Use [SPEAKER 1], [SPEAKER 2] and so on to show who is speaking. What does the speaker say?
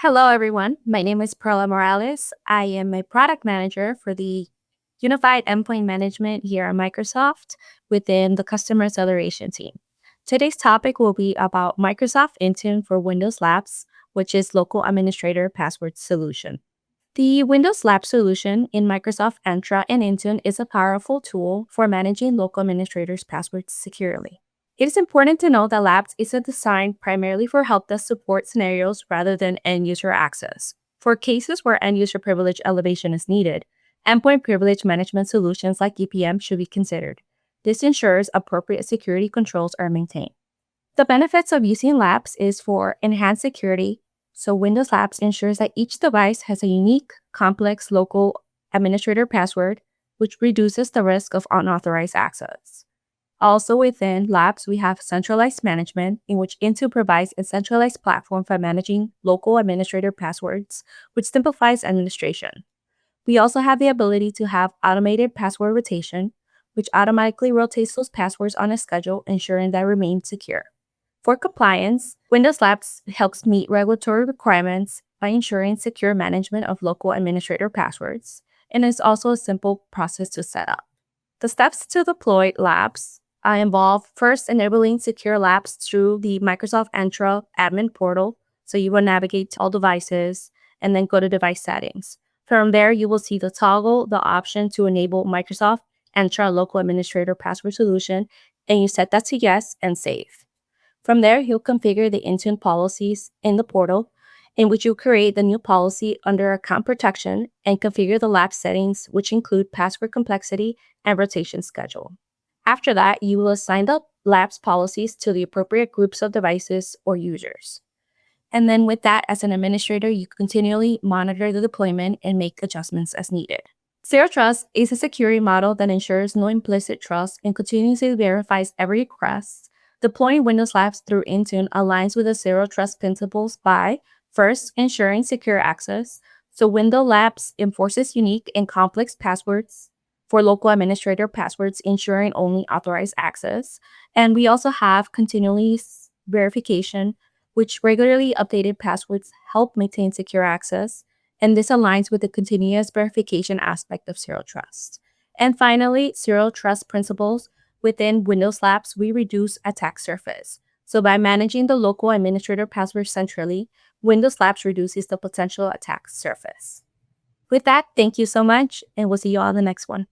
[SPEAKER 1] Hello, everyone. My name is Perla Morales. I am a product manager for the Unified Endpoint Management here at Microsoft within the Customer Acceleration team. Today's topic will be about Microsoft Intune for Windows Labs, which is local administrator password solution. The Windows Lab solution in Microsoft Entra and Intune is a powerful tool for managing local administrators' passwords securely. It is important to know that Labs is designed primarily for help desk support scenarios rather than end user access. For cases where end user privilege elevation is needed, endpoint privilege management solutions like EPM should be considered. This ensures appropriate security controls are maintained. The benefits of using Labs is for enhanced security. So Windows Labs ensures that each device has a unique, complex local administrator password, which reduces the risk of unauthorized access. Also within Labs, we have centralized management, in which Intune provides a centralized platform for managing local administrator passwords, which simplifies administration. We also have the ability to have automated password rotation, which automatically rotates those passwords on a schedule, ensuring they remain secure. For compliance, Windows Labs helps meet regulatory requirements by ensuring secure management of local administrator passwords, and is also a simple process to set up. The steps to deploy Labs involve first enabling secure Labs through the Microsoft Entra admin portal. So you will navigate to all devices and then go to device settings. From there, you will see the option to enable Microsoft Entra local administrator password solution, and you set that to yes and save. From there, you'll configure the Intune policies in the portal, in which you create the new policy under account protection and configure the lab settings, which include password complexity and rotation schedule. After that, you will assign the labs policies to the appropriate groups of devices or users. And then with that, as an administrator, you continually monitor the deployment and make adjustments as needed. Zero Trust is a security model that ensures no implicit trust and continuously verifies every request. Deploying Windows Labs through Intune aligns with the Zero Trust principles by, first, ensuring secure access. So Windows Labs enforces unique and complex passwords for local administrator passwords, ensuring only authorized access. And we also have continuous verification, which regularly updated passwords help maintain secure access. And this aligns with the continuous verification aspect of Zero Trust. And finally, Zero Trust principles. Within Windows Labs, we reduce attack surface. So by managing the local administrator password centrally, Windows Labs reduces the potential attack surface. With that, thank you so much, and we'll see you all in the next one.